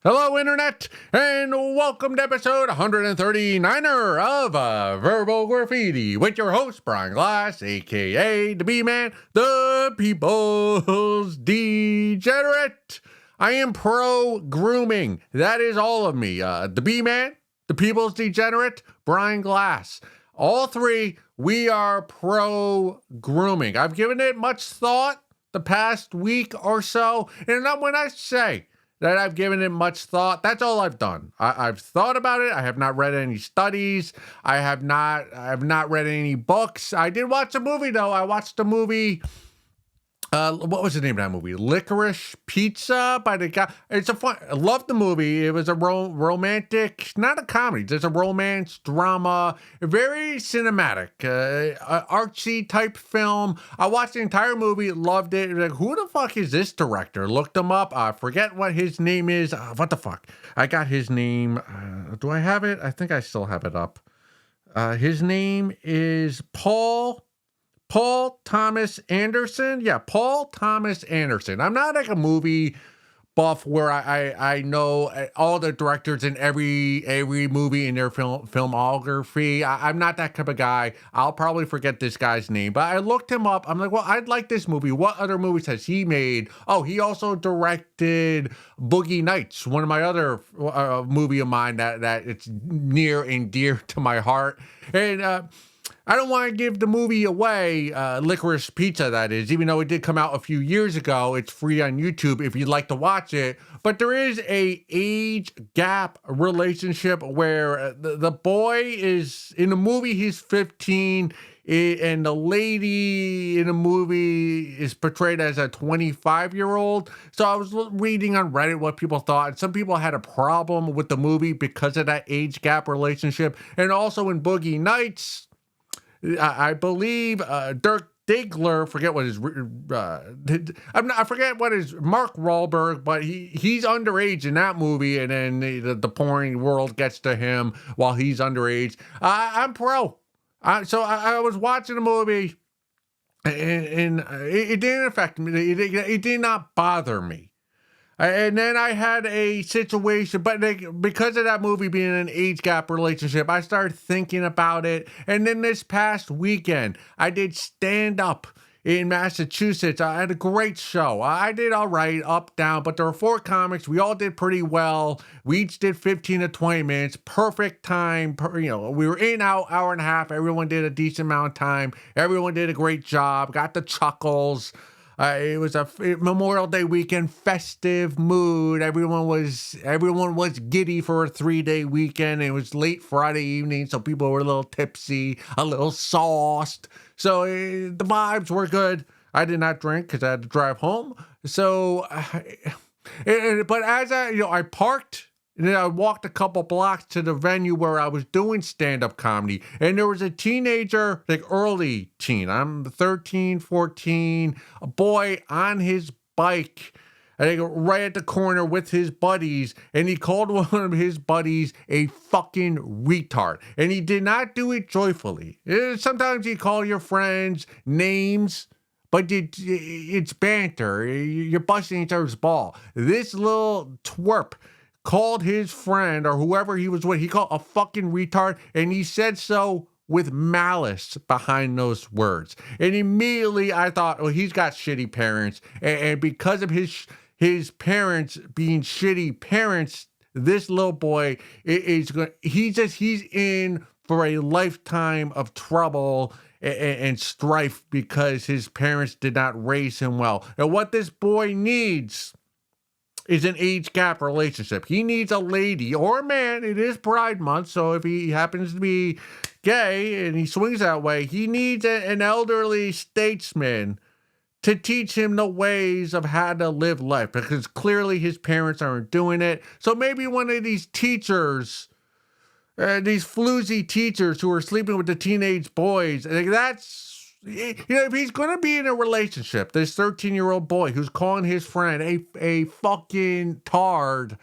Hello, Internet, and welcome to episode 139er of Verbal Graffiti with your host, Brian Glass, aka the B-Man, the People's Degenerate. I am pro grooming. That is all of me. The B-Man, the People's Degenerate, Brian Glass. All three, we are pro grooming. I've given it much thought the past week or so, and when I say that I've given it much thought, that's all I've done. I've thought about it. I have not read any studies. I have not read any books. I did watch a movie though. I watched a movie. What was the name of that movie? Licorice Pizza by the guy. I love the movie. It was a romantic, not a comedy. There's a romance drama, very cinematic, artsy type film. I watched the entire movie, loved it. Like, who the fuck is this director? Looked him up. I forget what his name is. What the fuck? I got his name. Do I have it? I think I still have it up. His name is Paul Thomas Anderson. Yeah, Paul Thomas Anderson. I'm not like a movie buff where I know all the directors in every movie in their filmography. I'm not that type of guy. I'll probably forget this guy's name, but I looked him up. I'm like, well, I'd like this movie. What other movies has he made? Oh, he also directed Boogie Nights, one of my other movie of mine that it's near and dear to my heart. And I don't want to give the movie away, Licorice Pizza, that is, even though it did come out a few years ago. It's free on YouTube if you'd like to watch it. But there is a age gap relationship where the boy is, in the movie, he's 15, and the lady in the movie is portrayed as a 25-year-old. So I was reading on Reddit what people thought, and some people had a problem with the movie because of that age gap relationship. And also in Boogie Nights, I believe Dirk Diggler, I forget what his Mark Wahlberg, but he's underage in that movie, and then the porn world gets to him while he's underage. I'm pro. So I was watching the movie, and it didn't affect me. It did not bother me. And then I had a situation, but because of that movie being an age gap relationship, I started thinking about it. And then this past weekend, I did stand up in Massachusetts. I had a great show. I did all right, up, down, but there were 4 comics. We all did pretty well. We each did 15 to 20 minutes, perfect time. We were in hour and a half. Everyone did a decent amount of time. Everyone did a great job, got the chuckles. It was a Memorial Day weekend, festive mood. Everyone was giddy for a 3-day weekend. It was late Friday evening, so people were a little tipsy, a little sauced. So the vibes were good. I did not drink because I had to drive home. So, but as I parked. And then I walked a couple blocks to the venue where I was doing stand-up comedy. And there was a teenager, like early teen. I'm 13, 14, a boy on his bike, I think right at the corner with his buddies. And he called one of his buddies a fucking retard. And he did not do it joyfully. Sometimes you call your friends names, but it's banter. You're busting each other's ball. This little twerp called his friend or whoever he was with, he called a fucking retard, and he said so with malice behind those words. And immediately I thought, well, he's got shitty parents, and because of his parents being shitty parents, this little boy he's in for a lifetime of trouble and strife because his parents did not raise him well. And what this boy needs is an age gap relationship. He needs a lady or a man. It is Pride Month, so if he happens to be gay and he swings that way, he needs an elderly statesman to teach him the ways of how to live life, because clearly his parents aren't doing it. So maybe one of these teachers, these floozy teachers who are sleeping with the teenage boys, that's, if he's going to be in a relationship, this 13-year-old boy who's calling his friend a fucking tard,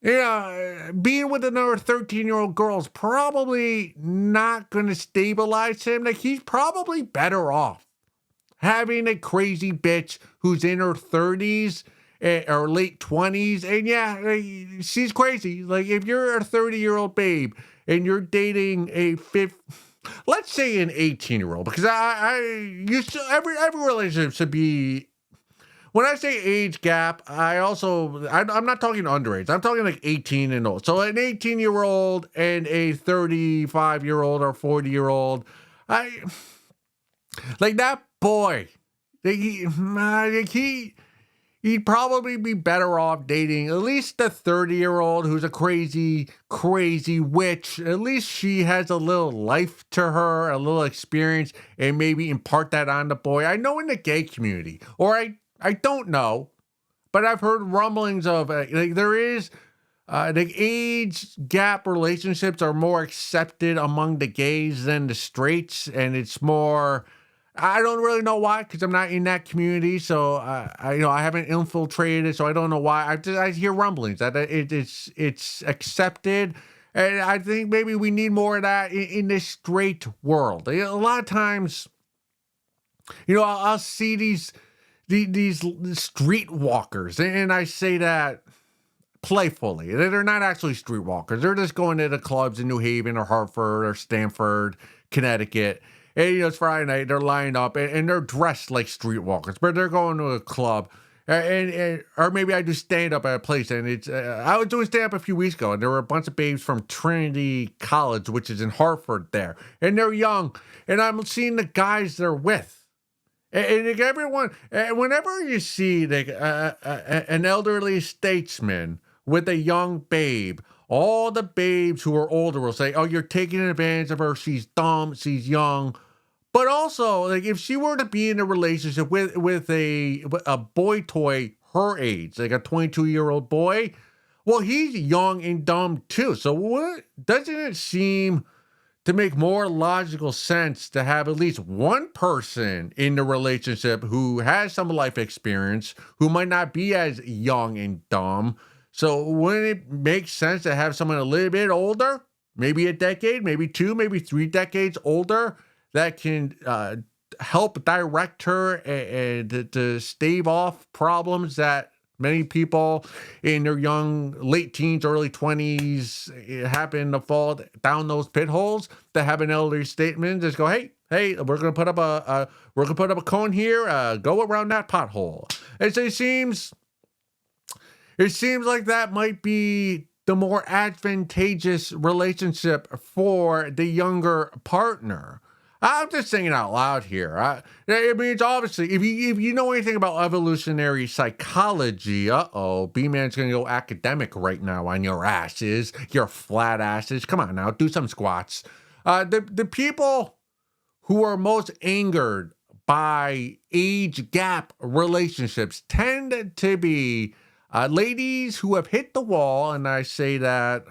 being with another 13-year-old girl is probably not going to stabilize him. Like, he's probably better off having a crazy bitch who's in her 30s or late 20s. And yeah, she's crazy. Like if you're a 30-year-old babe and you're dating a let's say an 18-year-old, because every relationship should be. When I say age gap, I'm not talking underage. I'm talking like 18 and old. So an 18-year-old and a 35-year-old or 40-year-old, I like that boy. He'd probably be better off dating at least a 30-year-old who's a crazy, crazy witch. At least she has a little life to her, a little experience, and maybe impart that on the boy. I know in the gay community, or I don't know, but I've heard rumblings of like there is the age gap relationships are more accepted among the gays than the straights, and it's more. I don't really know why, because I'm not in that community, so I haven't infiltrated it, so I don't know why. I hear rumblings that it's accepted, and I think maybe we need more of that in this straight world. A lot of times, I'll see these streetwalkers, and I say that playfully. They're not actually streetwalkers. They're just going to the clubs in New Haven or Hartford or Stamford, Connecticut. And it's Friday night. They're lined up and they're dressed like streetwalkers, but they're going to a club. Or maybe I do stand up at a place, and it's I was doing stand up a few weeks ago, and there were a bunch of babes from Trinity College, which is in Hartford, there, and they're young, and I'm seeing the guys they're with. And like everyone, whenever you see like an elderly statesman with a young babe, all the babes who are older will say, "Oh, you're taking advantage of her. She's dumb. She's young." But also, like if she were to be in a relationship with a boy toy her age, like a 22-year-old boy, well, he's young and dumb too. So what doesn't it seem to make more logical sense to have at least one person in the relationship who has some life experience, who might not be as young and dumb? So wouldn't it make sense to have someone a little bit older, maybe a decade, maybe two, maybe 3 decades older, that can help direct her and to stave off problems that many people in their late teens, early 20s happen to fall down those pit holes, to have an elderly statement, just go, hey, we're gonna put up a cone here, go around that pothole. And so it seems like that might be the more advantageous relationship for the younger partner. I'm just saying out loud here. I mean, it's obviously, if you know anything about evolutionary psychology, B-Man's gonna go academic right now on your asses, your flat asses. Come on now, do some squats. The people who are most angered by age gap relationships tend to be ladies who have hit the wall, and I say that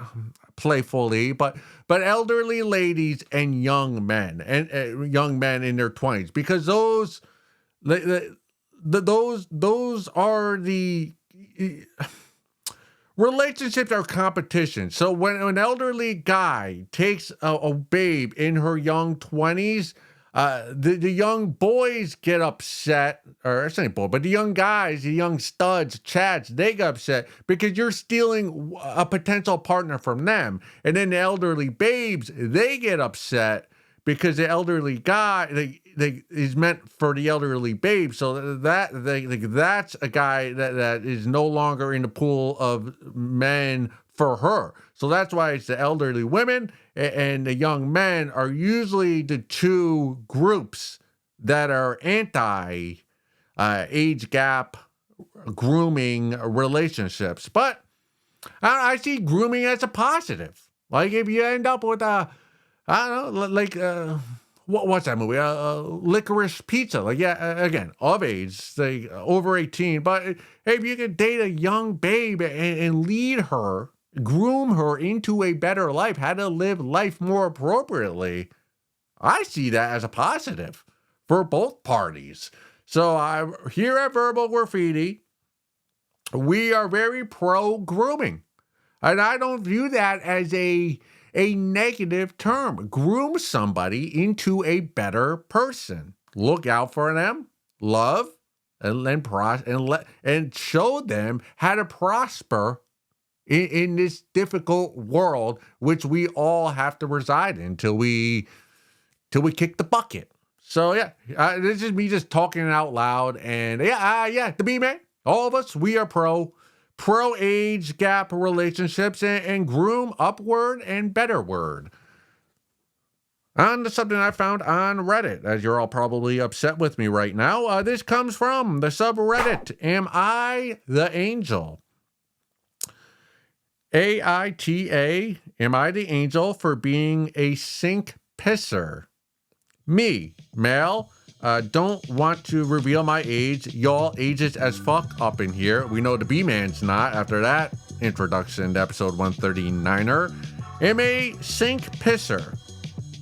playfully, but elderly ladies and young men, and young men in their 20s, because those are the relationships are competition. So when an elderly guy takes a babe in her young 20s, the young boys get upset, or it's not boy, but the young guys, the young studs, chads, they get upset because you're stealing a potential partner from them. And then the elderly babes, they get upset because the elderly guy is meant for the elderly babe. So that's a guy that is no longer in the pool of men for her. So that's why it's the elderly women and the young men are usually the two groups that are anti age gap grooming relationships. But I see grooming as a positive. Like if you end up with I don't know, like what's that movie? Licorice Pizza. Like, yeah, again, of age, say over 18. But hey, if you could date a young babe and lead her, groom her into a better life, how to live life more appropriately, I see that as a positive for both parties. So here at Verbal Graffiti, we are very pro grooming. And I don't view that as a negative term. Groom somebody into a better person. Look out for them. Love, and show them how to prosper in this difficult world, which we all have to reside in till we kick the bucket. So yeah, this is me just talking out loud, and yeah, the B man, all of us, we are pro age gap relationships and groom upward and betterward. On to something I found on Reddit, as you're all probably upset with me right now. This comes from the subreddit, Am I the Angel? AITA, am I the angel for being a sink pisser? Me, male, don't want to reveal my age. Y'all ages as fuck up in here. We know the B-man's not after that introduction to episode 139er. Am a sink pisser.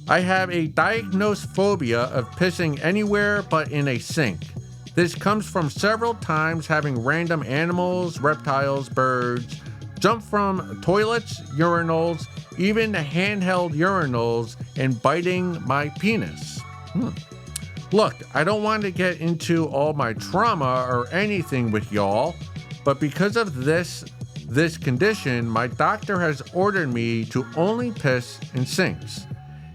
I have a diagnosed phobia of pissing anywhere but in a sink. This comes from several times having random animals, reptiles, birds, jump from toilets, urinals, even handheld urinals, and biting my penis. Look, I don't want to get into all my trauma or anything with y'all, but because of this condition, my doctor has ordered me to only piss in sinks.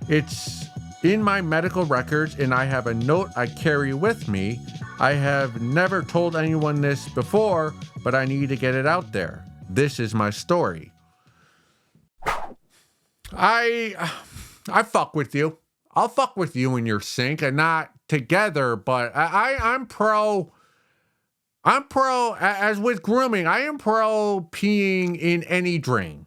It's in my medical records, and I have a note I carry with me. I have never told anyone this before, but I need to get it out there. This is my story. I fuck with you. I'll fuck with you in your sink, and not together, but I'm pro, as with grooming, I am pro peeing in any drain.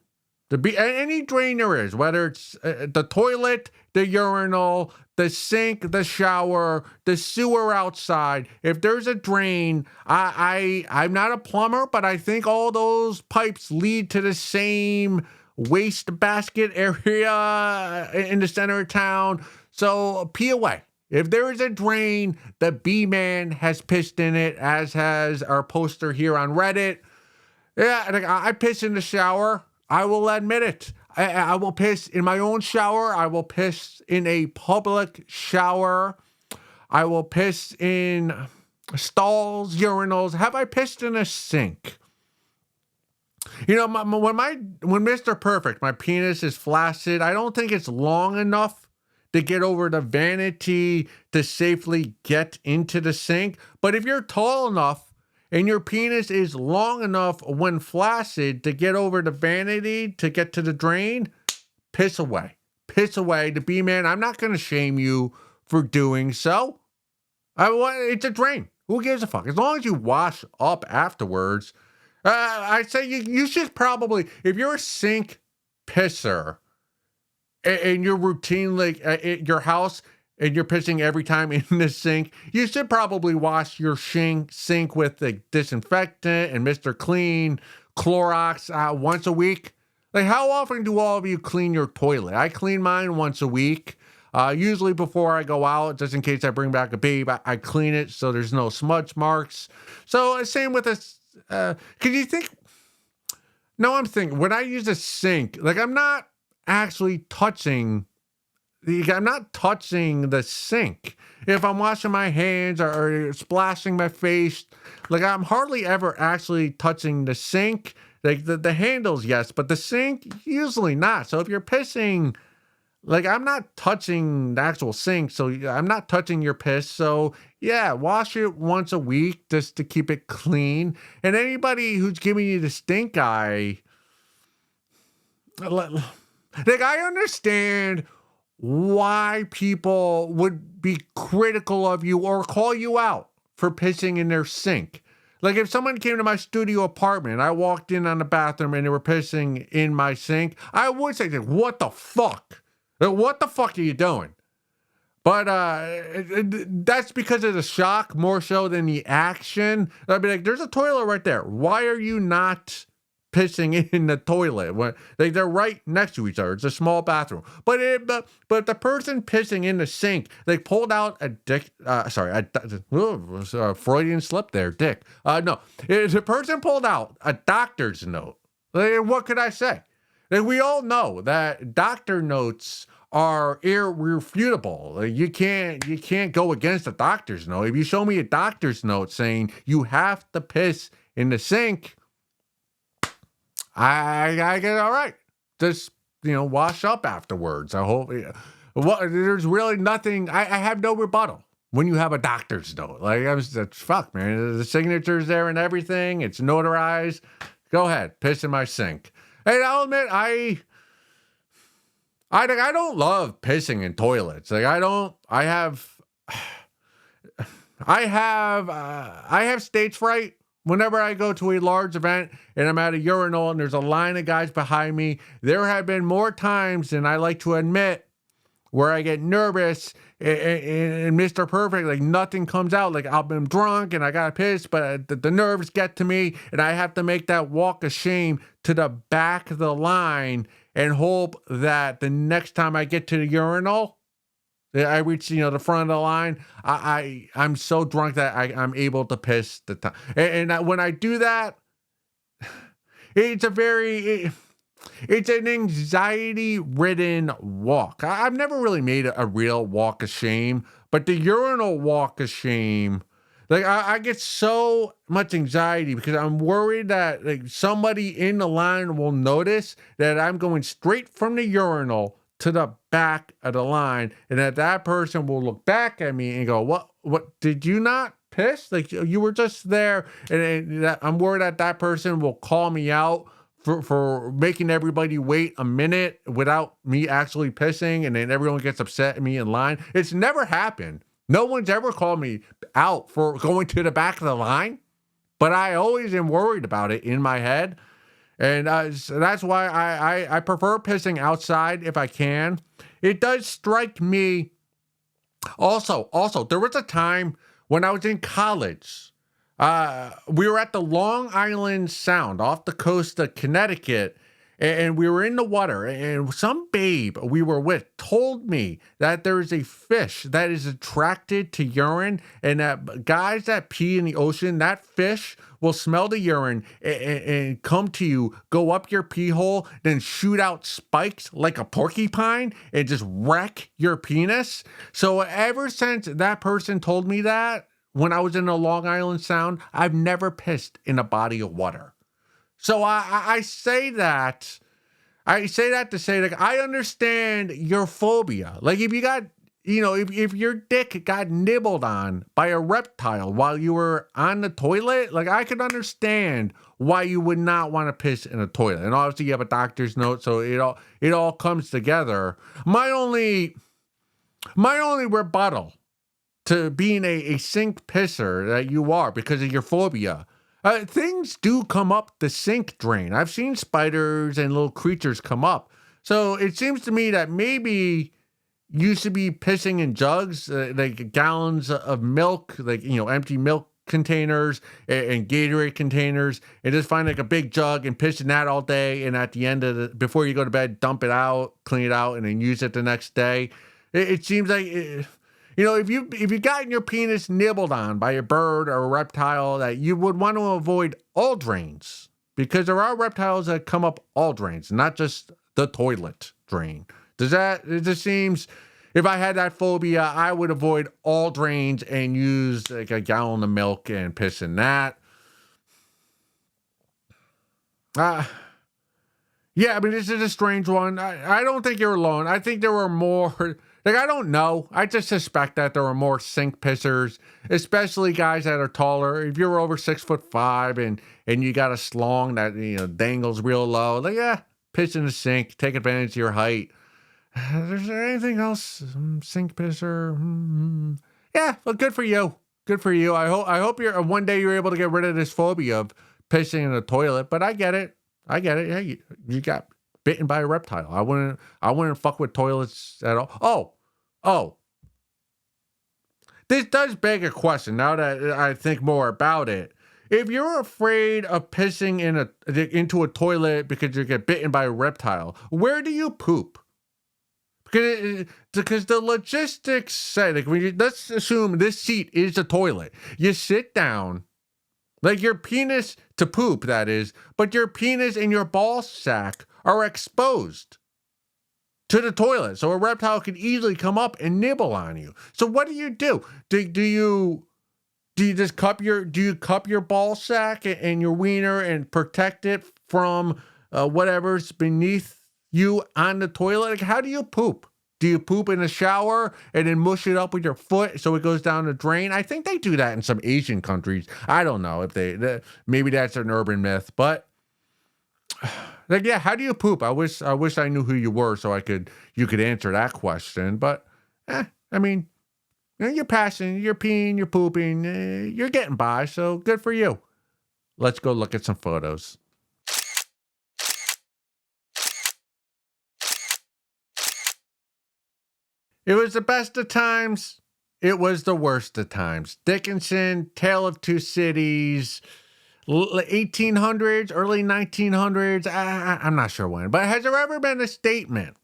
Any drain there is, whether it's the toilet, the urinal, the sink, the shower, the sewer outside. If there's a drain, I'm not a plumber, but I think all those pipes lead to the same waste basket area in the center of town. So pee away. If there is a drain, the B-man has pissed in it, as has our poster here on Reddit. Yeah, I piss in the shower. I will admit it. I will piss in my own shower. I will piss in a public shower. I will piss in stalls, urinals. Have I pissed in a sink? You know, when Mr. Perfect, my penis is flaccid, I don't think it's long enough to get over the vanity to safely get into the sink. But if you're tall enough, and your penis is long enough when flaccid to get over the vanity to get to the drain, piss away. Piss away. The B-man, I'm not going to shame you for doing so. It's a drain. Who gives a fuck? As long as you wash up afterwards, I say you should probably, if you're a sink pisser and you're routinely at your house, and you're pissing every time in the sink, you should probably wash your sink with the disinfectant and Mr. Clean, Clorox once a week. Like, how often do all of you clean your toilet? I clean mine once a week. Usually before I go out, just in case I bring back a babe, I clean it so there's no smudge marks. So same with this. Could you think? No, I'm thinking when I use a sink, like I'm not actually touching. I'm not touching the sink. If I'm washing my hands or splashing my face, like I'm hardly ever actually touching the sink. Like the handles, yes, but the sink, usually not. So if you're pissing, like I'm not touching the actual sink, so I'm not touching your piss. So yeah, wash it once a week just to keep it clean. And anybody who's giving you the stink eye, like I understand why people would be critical of you or call you out for pissing in their sink. Like if someone came to my studio apartment, I walked in on the bathroom and they were pissing in my sink, I would say, what the fuck? What the fuck are you doing? But that's because of the shock more so than the action. I'd be like, there's a toilet right there. Why are you not pissing in the toilet? They're right next to each other. It's a small bathroom. But the person pissing in the sink, they pulled out a dick. Freudian slip there, dick. No, the person pulled out a doctor's note. Like, what could I say? Like, we all know that doctor notes are irrefutable. Like, you can't go against a doctor's note. If you show me a doctor's note saying you have to piss in the sink, I get all right. Just wash up afterwards. I hope. Well, there's really nothing. I have no rebuttal when you have a doctor's note. Like I was, fuck, man. The signature's there and everything. It's notarized. Go ahead, piss in my sink. And I'll admit, I don't love pissing in toilets. Like I don't. I have stage fright. Whenever I go to a large event and I'm at a urinal and there's a line of guys behind me, there have been more times than I like to admit where I get nervous and Mr. Perfect, like nothing comes out. Like I've been drunk and I got to piss, but the nerves get to me and I have to make that walk of shame to the back of the line and hope that the next time I get to the urinal, I reach, the front of the line. I'm so drunk that I'm able to piss the time. When I do that, it's it's an anxiety-ridden walk. I've never really made a real walk of shame, but the urinal walk of shame, like I get so much anxiety because I'm worried that like somebody in the line will notice that I'm going straight from the urinal to the back of the line, and that person will look back at me and go, what did you not piss? Like you were just there. And I'm worried that person will call me out for making everybody wait a minute without me actually pissing, and then everyone gets upset at me in line. It's never happened. No one's ever called me out for going to the back of the line, but I always am worried about it in my head. And so that's why I prefer pissing outside if I can. It does strike me. Also, there was a time when I was in college. We were at the Long Island Sound off the coast of Connecticut, and we were in the water, and some babe we were with told me that there is a fish that is attracted to urine, and that guys that pee in the ocean, that fish will smell the urine and come to you, go up your pee hole, then shoot out spikes like a porcupine and just wreck your penis. So ever since that person told me that, when I was in the Long Island Sound, I've never pissed in a body of water. So I say that. I say that to say, like, I understand your phobia. Like, if you got, if your dick got nibbled on by a reptile while you were on the toilet, like, I could understand why you would not want to piss in a toilet. And obviously, you have a doctor's note, so it all comes together. My only rebuttal to being a sink pisser that you are because of your phobia. Things do come up the sink drain. I've seen spiders and little creatures come up. So it seems to me that maybe you should be pissing in jugs, like gallons of milk, like, empty milk containers and Gatorade containers, and just find like a big jug and piss in that all day. And at the end of before you go to bed, dump it out, clean it out, and then use it the next day. It seems like... if you gotten your penis nibbled on by a bird or a reptile, that you would want to avoid all drains, because there are reptiles that come up all drains, not just the toilet drain. It just seems, if I had that phobia, I would avoid all drains and use like a gallon of milk and piss in that. Yeah, I mean, this is a strange one. I don't think you're alone. I think there were more... Like, I don't know. I just suspect that there are more sink pissers, especially guys that are taller. If you're over 6'5" and you got a slong that, dangles real low, like, yeah, piss in the sink, take advantage of your height. Is there anything else? Sink pisser? Mm-hmm. Yeah, well, good for you. Good for you. I hope one day you're able to get rid of this phobia of pissing in the toilet, but I get it. Yeah, you got bitten by a reptile. I wouldn't fuck with toilets at all. Oh. This does beg a question now that I think more about it. If you're afraid of pissing into a toilet because you get bitten by a reptile, where do you poop? Because the logistics say, like, let's assume this seat is a toilet. You sit down, like your penis to poop, that is, but your penis and your ball sack are exposed to the toilet. So a reptile could easily come up and nibble on you. So what do you do? Do you just cup your ball sack and your wiener and protect it from whatever's beneath you on the toilet? Like, how do you poop? Do you poop in the shower and then mush it up with your foot so it goes down the drain? I think they do that in some Asian countries. I don't know if maybe that's an urban myth, but like, yeah, how do you poop? I wish I knew who you were so you could answer that question. But I mean, you're passing, you're peeing, you're pooping, you're getting by. So good for you. Let's go look at some photos. It was the best of times. It was the worst of times. Dickinson, Tale of Two Cities, 1800s, early 1900s. I'm not sure when, but has there ever been a statement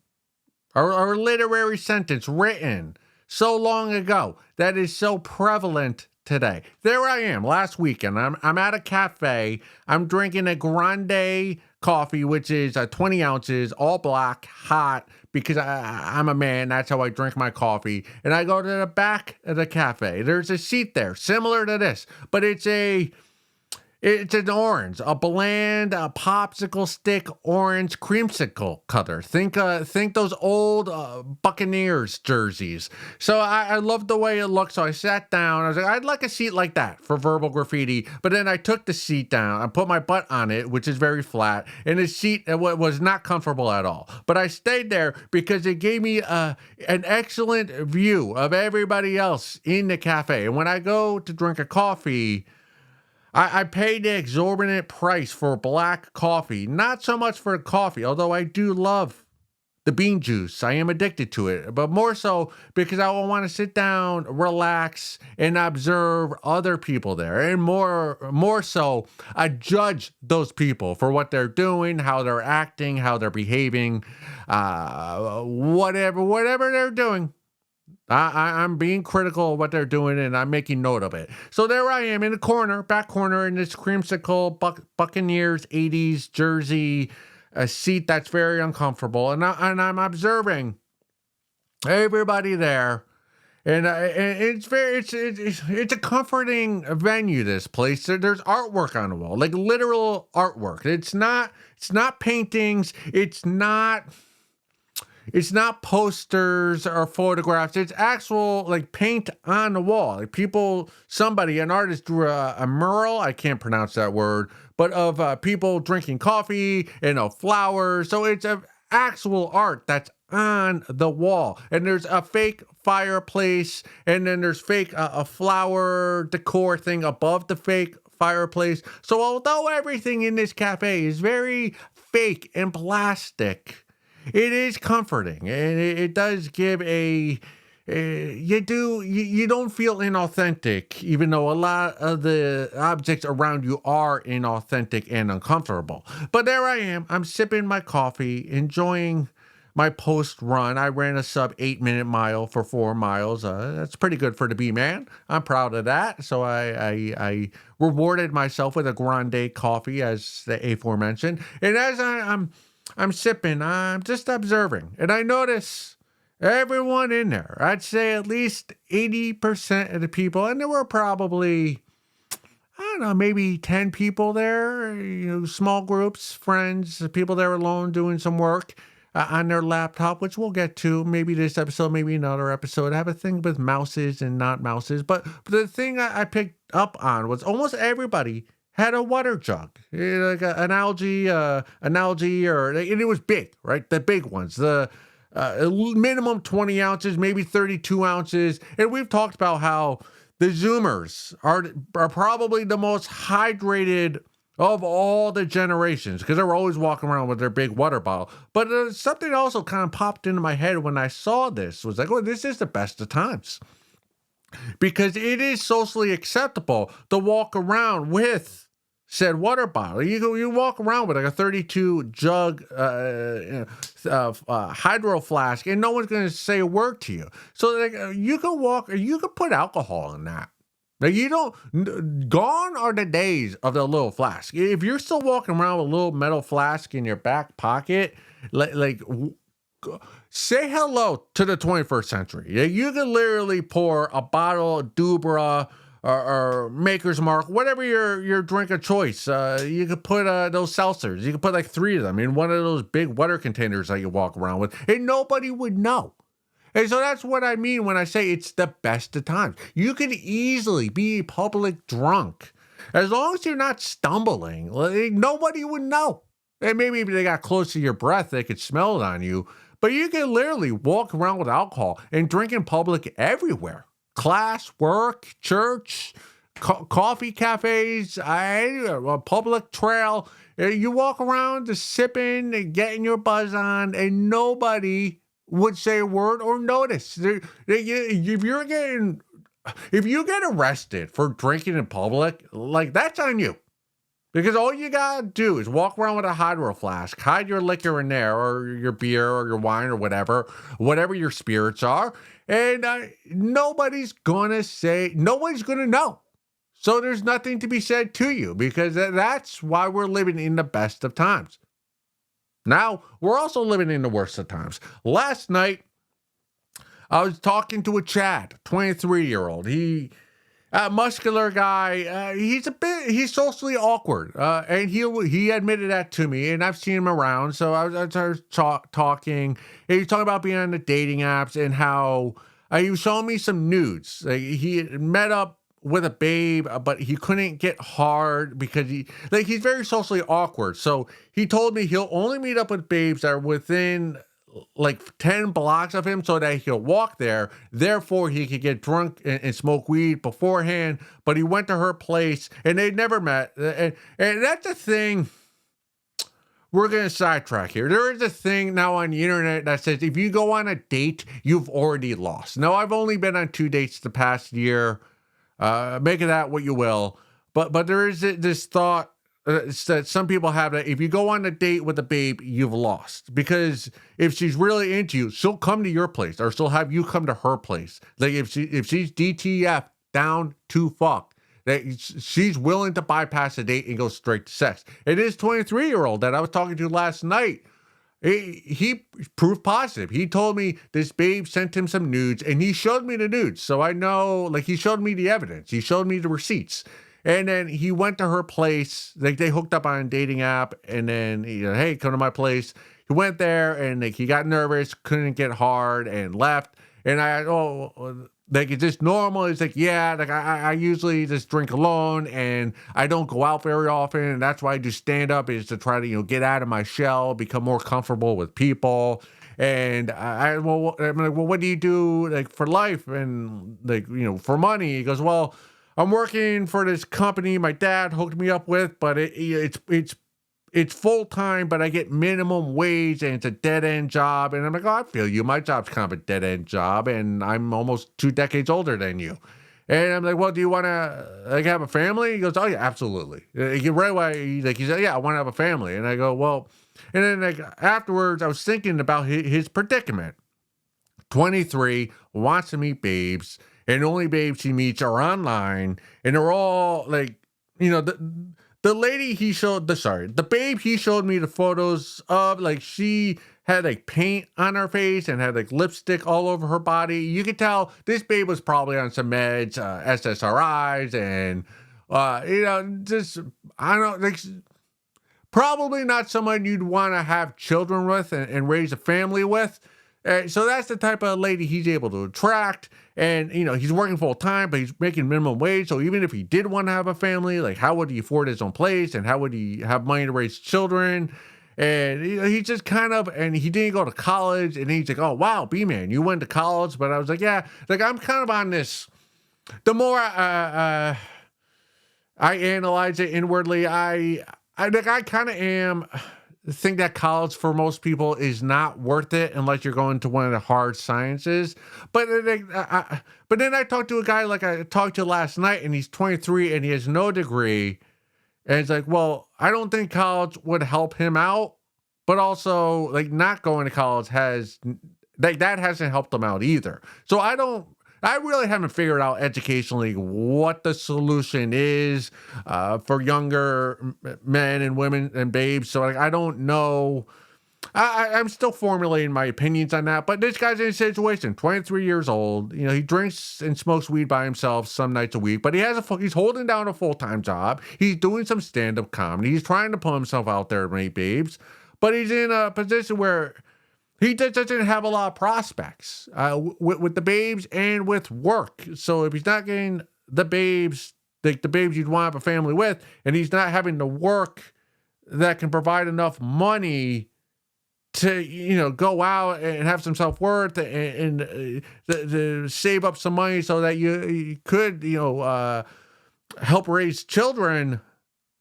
or a literary sentence written so long ago that is so prevalent today? There I am last weekend. I'm at a cafe. I'm drinking a grande coffee, which is 20 ounces, all black, hot, because I'm a man. That's how I drink my coffee. And I go to the back of the cafe. There's a seat there similar to this, but it's an orange, a bland, a popsicle stick orange creamsicle cutter. Think those old Buccaneers jerseys. So I loved the way it looked. So I sat down. I was like, I'd like a seat like that for verbal graffiti. But then I took the seat down. I put my butt on it, which is very flat. And the seat was not comfortable at all. But I stayed there because it gave me an excellent view of everybody else in the cafe. And when I go to drink a coffee, I paid the exorbitant price for black coffee. Not so much for coffee, although I do love the bean juice. I am addicted to it, but more so because I want to sit down, relax, and observe other people there. And more so, I judge those people for what they're doing, how they're acting, how they're behaving, whatever they're doing. I'm being critical of what they're doing, and I'm making note of it. So there I am in the corner, back corner, in this creamsicle Buccaneers 80s jersey, a seat that's very uncomfortable, and I'm observing everybody there, and it's a comforting venue. This place, there's artwork on the wall, like literal artwork. It's not paintings. It's not posters or photographs. It's actual like paint on the wall. Like an artist drew a mural. I can't pronounce that word, but of people drinking coffee and flowers. So it's a actual art that's on the wall. And there's a fake fireplace, and then there's fake a flower decor thing above the fake fireplace. So although everything in this cafe is very fake and plastic, it is comforting, and it does give you don't feel inauthentic, even though a lot of the objects around you are inauthentic and uncomfortable. But there I am. I'm sipping my coffee, enjoying my post run. I ran a sub 8-minute mile for 4 miles. That's pretty good for the B-man. I'm proud of that. So I rewarded myself with a grande coffee, as the aforementioned. And as I'm sipping, I'm just observing, and I notice everyone in there. I'd say at least 80% of the people, and there were probably, I don't know, maybe 10 people there, small groups, friends, people there alone doing some work on their laptop, which we'll get to maybe this episode, maybe another episode. I have a thing with mouses and not mouses, but the thing I picked up on was almost everybody had a water jug, like an algae, and it was big, right? The big ones, the minimum 20 ounces, maybe 32 ounces. And we've talked about how the Zoomers are probably the most hydrated of all the generations, because they were always walking around with their big water bottle. But something also kind of popped into my head when I saw this, was like, oh, this is the best of times. Because it is socially acceptable to walk around with said water bottle. You walk around with like a 32 jug hydro flask, and no one's going to say a word to you. So like, you can walk, or you can put alcohol in that. Like, gone are the days of the little flask. If you're still walking around with a little metal flask in your back pocket, like Say hello to the 21st century. Yeah, you can literally pour a bottle of Dubra or Maker's Mark, whatever your drink of choice. You could put those seltzers. You could put like 3 of them in one of those big water containers that you walk around with, and nobody would know. And so that's what I mean when I say it's the best of times. You could easily be public drunk. As long as you're not stumbling, like, nobody would know. And maybe if they got close to your breath, they could smell it on you. But you can literally walk around with alcohol and drink in public everywhere. Class, work, church, coffee cafes, a public trail. You walk around just sipping and getting your buzz on, and nobody would say a word or notice. If you get arrested for drinking in public, like, that's on you. Because all you gotta do is walk around with a hydro flask, hide your liquor in there, or your beer, or your wine, or whatever your spirits are, and nobody's gonna know. So there's nothing to be said to you, because that's why we're living in the best of times. Now, we're also living in the worst of times. Last night, I was talking to a Chad, 23-year-old. Muscular guy. He's socially awkward. And he admitted that to me, and I've seen him around. So I was talking. And he was talking about being on the dating apps and how he was showing me some nudes. Like, he had met up with a babe, but he couldn't get hard because he's very socially awkward. So he told me he'll only meet up with babes that are within like 10 blocks of him so that he'll walk there. Therefore, he could get drunk and smoke weed beforehand. But he went to her place and they never met. And that's a thing. We're going to sidetrack here. There is a thing now on the internet that says if you go on a date, you've already lost. Now, I've only been on 2 dates the past year. Make of that what you will. But there is this thought that some people have that if you go on a date with a babe, you've lost. Because if she's really into you, she'll come to your place or she'll have you come to her place. Like if she's DTF down to fuck, that she's willing to bypass a date and go straight to sex. And this 23-year-old that I was talking to last night, he proved positive. He told me this babe sent him some nudes and he showed me the nudes. So I know, like, he showed me the evidence. He showed me the receipts. And then he went to her place. Like, they hooked up on a dating app, and then he said, hey, come to my place. He went there and like he got nervous, couldn't get hard, and left. And like, is this normal? He's like, yeah, like I usually just drink alone and I don't go out very often. And that's why I do stand up, is to try to, get out of my shell, become more comfortable with people. And I'm like, well, what do you do like for life and like, for money? He goes, well, I'm working for this company my dad hooked me up with, but it's full time, but I get minimum wage and it's a dead end job. And I'm like, oh, I feel you. My job's kind of a dead end job, and I'm almost 2 decades older than you. And I'm like, well, do you want to have a family? He goes, oh yeah, absolutely. Right away, he said, yeah, I want to have a family. And I go, well, and then like afterwards, I was thinking about his predicament. 23, wants to meet babes, and the only babes he meets are online, and they're all like, the lady the babe he showed me the photos of, like, she had like paint on her face and had like lipstick all over her body. You could tell this babe was probably on some meds, SSRIs, and just, I don't know, like, probably not someone you'd want to have children with and raise a family with. So that's the type of lady he's able to attract. And, he's working full time, but he's making minimum wage. So even if he did want to have a family, like, how would he afford his own place? And how would he have money to raise children? And he just kind of, and he didn't go to college. And he's like, oh, wow, B-man, you went to college. But I was like, yeah, like, I'm kind of on this. The more I analyze it inwardly, I kind of am. Think that college for most people is not worth it unless you're going to one of the hard sciences. But then I talked to a guy like I talked to last night, and he's 23 and he has no degree. And it's like, well, I don't think college would help him out, but also like not going to college that hasn't helped him out either. So I really haven't figured out educationally what the solution is for younger men and women and babes. So like, I don't know. I'm still formulating my opinions on that, but this guy's in a situation, 23 years old. You know, he drinks and smokes weed by himself some nights a week, but he's holding down a full-time job. He's doing some stand-up comedy. He's trying to pull himself out there to meet babes, but he's in a position where he just doesn't have a lot of prospects with the babes and with work. So if he's not getting the babes, like the babes you'd want to have a family with, and he's not having the work that can provide enough money to, you know, go out and have some self-worth and to save up some money so that you could, you know, help raise children.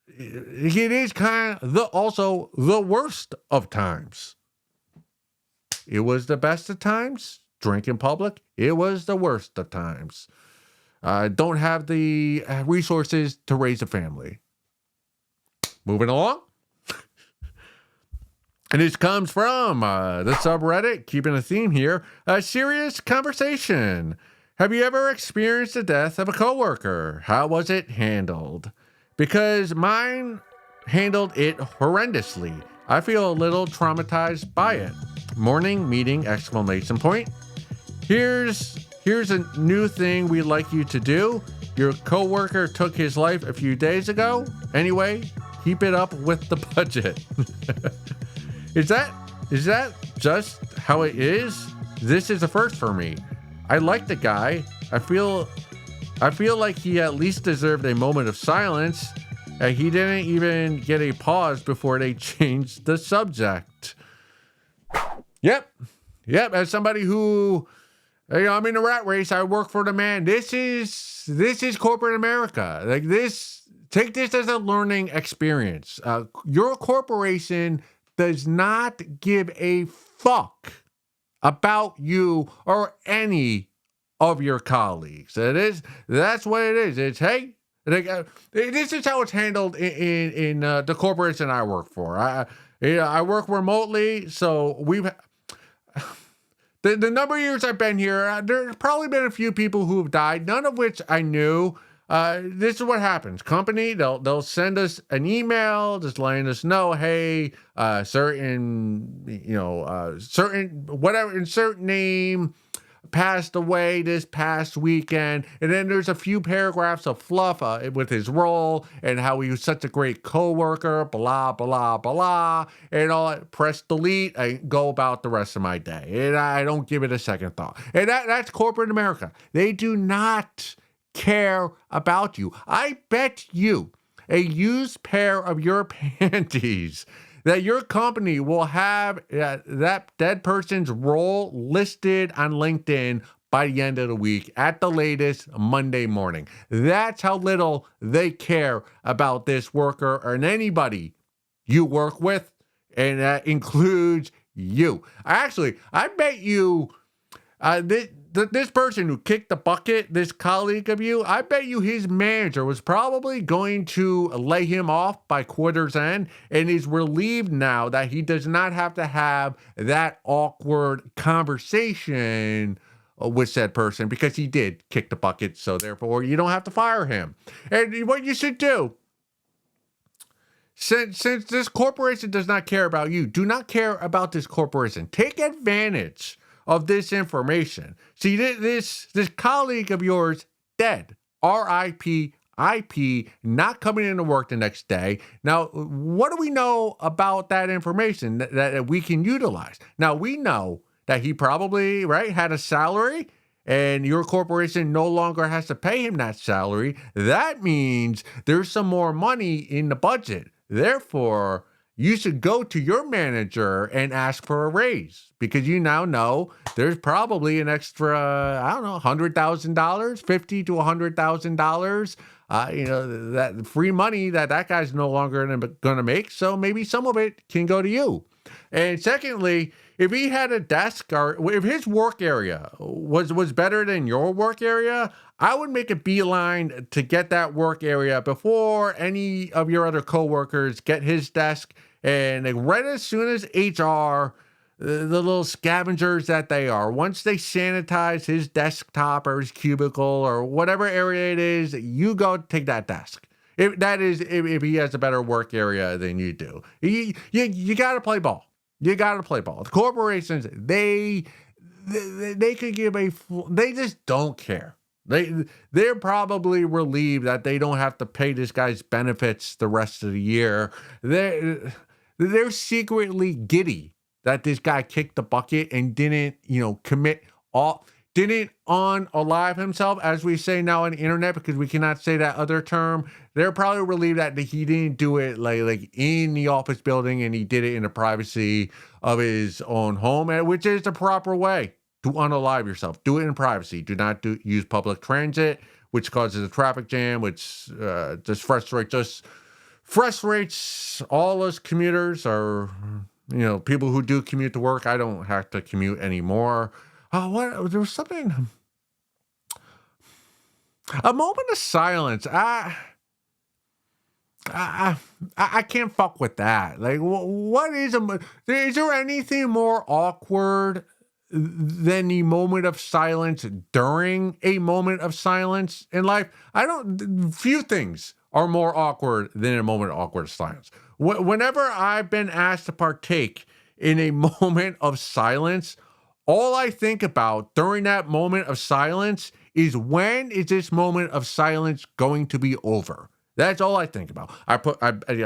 It is kind of also the worst of times. It was the best of times. Drink in public. It was the worst of times. Don't have the resources to raise a family. Moving along. And this comes from the subreddit, keeping a theme here, a serious conversation. Have you ever experienced the death of a coworker? How was it handled? Because mine handled it horrendously. I feel a little traumatized by it. Morning meeting, exclamation point. Here's a new thing we'd like you to do. Your coworker took his life a few days ago. Anyway, keep it up with the budget. Is that just how it is? This is a first for me. I like the guy. I feel like he at least deserved a moment of silence. He didn't even get a pause before they changed the subject. Yep. As somebody who, you know, I'm in a rat race. I work for the man. This is corporate America. Like this, take this as a learning experience. Your corporation does not give a fuck about you or any of your colleagues. That's what it is. It's, hey, this is how it's handled in the corporation I work for. I work remotely, so the number of years I've been here, there's probably been a few people who have died, none of which I knew. This is what happens. Company, they'll send us an email just letting us know, hey, certain name passed away this past weekend. And then there's a few paragraphs of fluff with his role and how he was such a great coworker, blah, blah, blah. And I'll press delete and go about the rest of my day. And I don't give it a second thought. And that's corporate America. They do not care about you. I bet you a used pair of your panties that your company will have that dead person's role listed on LinkedIn by the end of the week, at the latest Monday morning. That's how little they care about this worker or anybody you work with, and that includes you. I bet you this person who kicked the bucket, this colleague of you, I bet you his manager was probably going to lay him off by quarter's end and is relieved now that he does not have to have that awkward conversation with said person because he did kick the bucket. So therefore, you don't have to fire him. And what you should do, since this corporation does not care about you, do not care about this corporation. Take advantage of this information. See, this colleague of yours dead. R.I.P. IP, not coming into work the next day. Now, what do we know about that information that we can utilize? Now, we know that he probably, right, had a salary and your corporation no longer has to pay him that salary. That means there's some more money in the budget. Therefore, you should go to your manager and ask for a raise because you now know there's probably an extra, $100,000, $50,000 to $100,000, that free money that guy's no longer going to make. So maybe some of it can go to you. And secondly, if he had a desk or if his work area was better than your work area, I would make a beeline to get that work area before any of your other coworkers get his desk. And right as soon as HR, the little scavengers that they are, once they sanitize his desktop or his cubicle or whatever area it is, you go take that desk. If he has a better work area than you do, you got to play ball. You got to play ball. The corporations, they could give they just don't care. They're probably relieved that they don't have to pay this guy's benefits the rest of the year. They're secretly giddy that this guy kicked the bucket and didn't, commit all didn't unalive himself, as we say now on the internet, because we cannot say that other term. They're probably relieved that he didn't do it like in the office building, and he did it in the privacy of his own home, which is the proper way to unalive yourself. Do it in privacy. Do not use public transit, which causes a traffic jam, which just frustrates all us commuters, or people who do commute to work. I don't have to commute anymore. There was something. A moment of silence. I can't fuck with that. Like, what is is there anything more awkward than the moment of silence during a moment of silence in life? Few things are more awkward than a moment of awkward silence. Whenever I've been asked to partake in a moment of silence, all I think about during that moment of silence is, when is this moment of silence going to be over? That's all I think about. I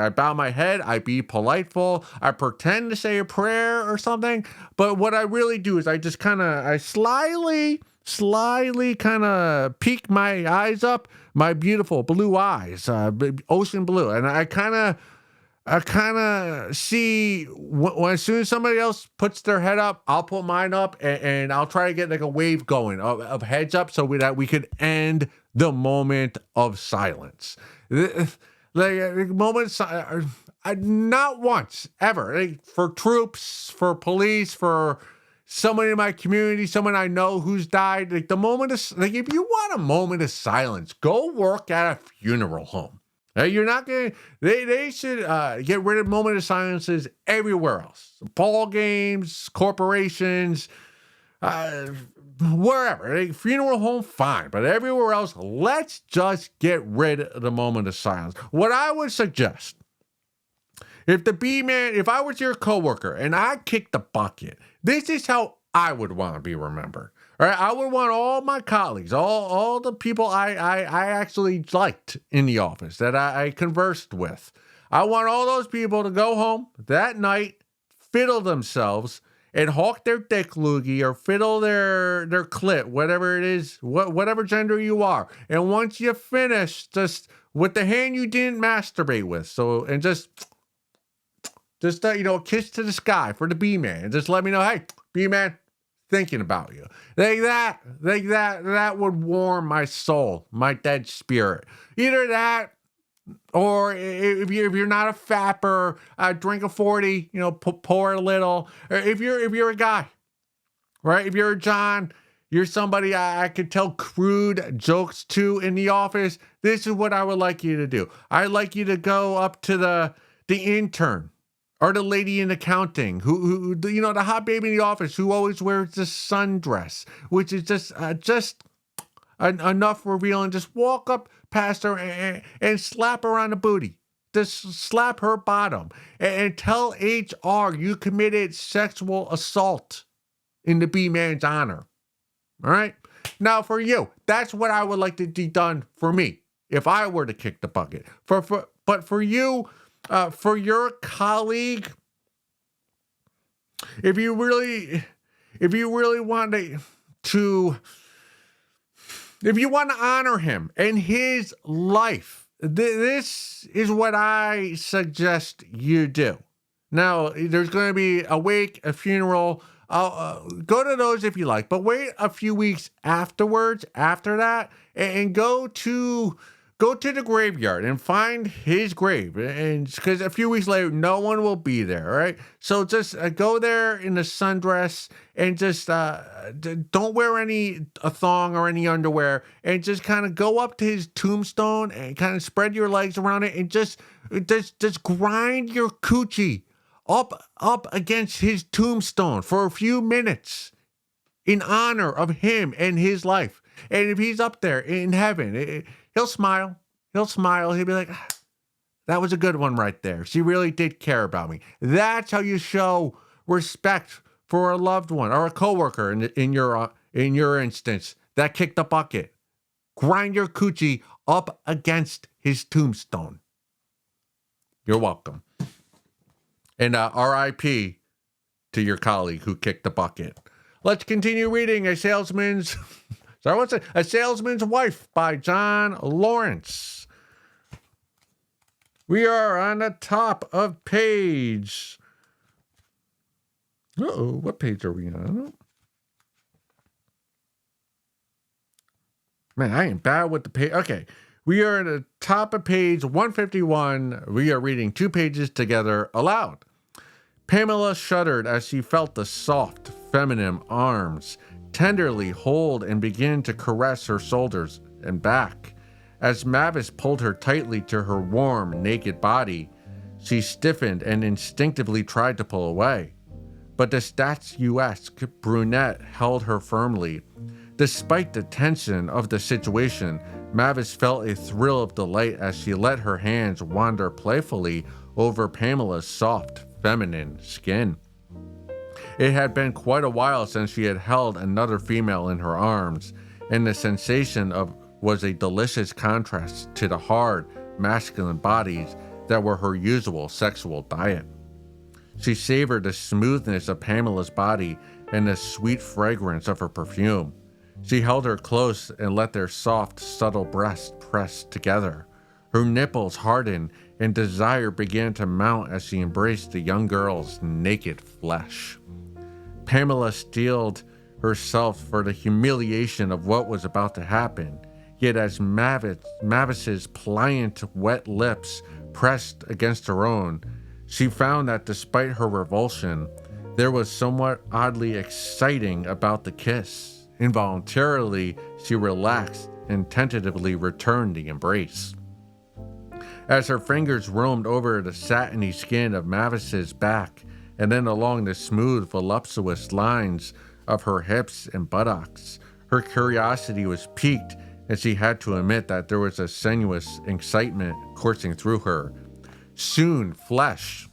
bow my head. I be politeful. I pretend to say a prayer or something. But what I really do is I slyly kind of peek my eyes up, my beautiful blue eyes, ocean blue, and I kind of see when as soon as somebody else puts their head up, I'll put mine up, and I'll try to get like a wave going of heads up, so that we could end the moment of silence. Not once ever, for troops, for police, for someone in my community, someone I know who's died. If you want a moment of silence, go work at a funeral home. You're not gonna. They should get rid of moment of silences everywhere else. Ball games, corporations, wherever. Funeral home, fine, but everywhere else, let's just get rid of the moment of silence. What I would suggest, if I was your coworker and I kicked the bucket, this is how I would want to be remembered. All right, I would want all my colleagues, all the people I actually liked in the office, that I conversed with. I want all those people to go home that night, fiddle themselves, and hawk their dick loogie, or fiddle their clit, whatever it is, whatever gender you are. And once you finish, just with the hand you didn't masturbate with, just kiss to the sky for the B-man, and just let me know, hey, B-man, thinking about you. That would warm my soul, my dead spirit. Either that, or if you're not a fapper, drink a 40, pour a little. Or if you're a guy, right? If you're a John, you're somebody I could tell crude jokes to in the office. This is what I would like you to do. I'd like you to go up to the intern, or the lady in accounting, who the hot baby in the office who always wears the sundress, which is just enough revealing. Just walk up past her and slap her on the booty. Just slap her bottom and tell HR you committed sexual assault in the B-man's honor. All right? Now, for you, that's what I would like to be done for me if I were to kick the bucket. But for you, for your colleague, if you really want to if you want to honor him and his life, this is what I suggest you do. Now, there's going to be a wake, a funeral. Go to those if you like, but wait a few weeks after that, and go to the graveyard and find his grave, and because a few weeks later, no one will be there, right? So just go there in a sundress, and just don't wear a thong or any underwear, and just kind of go up to his tombstone and kind of spread your legs around it, and just grind your coochie up against his tombstone for a few minutes in honor of him and his life. And if he's up there in heaven, he'll smile. He'll be like, that was a good one right there. She really did care about me. That's how you show respect for a loved one or a coworker in your instance that kicked the bucket. Grind your coochie up against his tombstone. You're welcome. And R.I.P. to your colleague who kicked the bucket. Let's continue reading A Salesman's Wife by John Lawrence. We are on the top of page. What page are we on? Man, I ain't bad with the page. Okay. We are at the top of page 151. We are reading 2 pages together aloud. Pamela shuddered as she felt the soft, feminine arms tenderly hold and begin to caress her shoulders and back. As Mavis pulled her tightly to her warm, naked body, she stiffened and instinctively tried to pull away. But the statuesque brunette held her firmly. Despite the tension of the situation, Mavis felt a thrill of delight as she let her hands wander playfully over Pamela's soft, feminine skin. It had been quite a while since she had held another female in her arms, and the sensation was a delicious contrast to the hard, masculine bodies that were her usual sexual diet. She savored the smoothness of Pamela's body and the sweet fragrance of her perfume. She held her close and let their soft, subtle breasts press together. Her nipples hardened and desire began to mount as she embraced the young girl's naked flesh. Pamela steeled herself for the humiliation of what was about to happen, yet as Mavis's pliant, wet lips pressed against her own, she found that despite her revulsion, there was somewhat oddly exciting about the kiss. Involuntarily, she relaxed and tentatively returned the embrace. As her fingers roamed over the satiny skin of Mavis's back and then along the smooth, voluptuous lines of her hips and buttocks, her curiosity was piqued, and she had to admit that there was a sensuous excitement coursing through her. Soon, flesh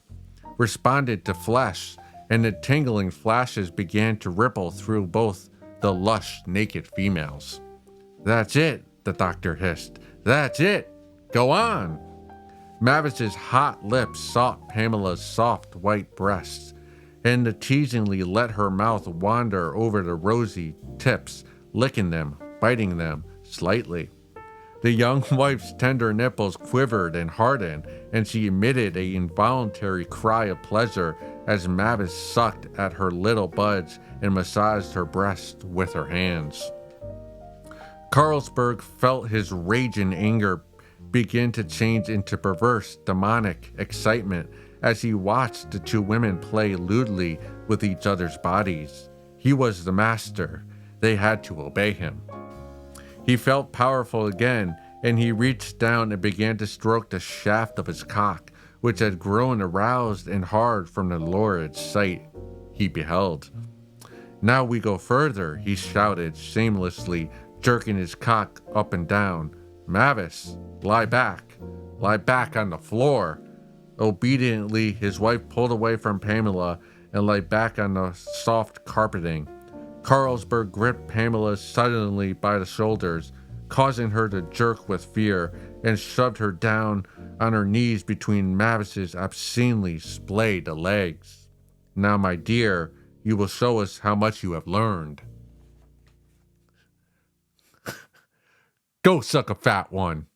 responded to flesh, and the tingling flashes began to ripple through both the lush, naked females. "That's it," the doctor hissed. "That's it. Go on." Mavis's hot lips sought Pamela's soft, white breasts, and teasingly let her mouth wander over the rosy tips, licking them, biting them slightly. The young wife's tender nipples quivered and hardened, and she emitted an involuntary cry of pleasure as Mavis sucked at her little buds and massaged her breast with her hands. Carlsberg felt his rage and anger begin to change into perverse, demonic excitement as he watched the 2 women play lewdly with each other's bodies. He was the master. They had to obey him. He felt powerful again, and he reached down and began to stroke the shaft of his cock, which had grown aroused and hard from the lurid sight he beheld. "Now we go further," he shouted shamelessly, jerking his cock up and down. "Mavis, lie back on the floor." Obediently, his wife pulled away from Pamela and lay back on the soft carpeting. Carlsberg gripped Pamela suddenly by the shoulders, causing her to jerk with fear, and shoved her down on her knees between Mavis's obscenely splayed legs. "Now, my dear, you will show us how much you have learned." Go suck a fat one.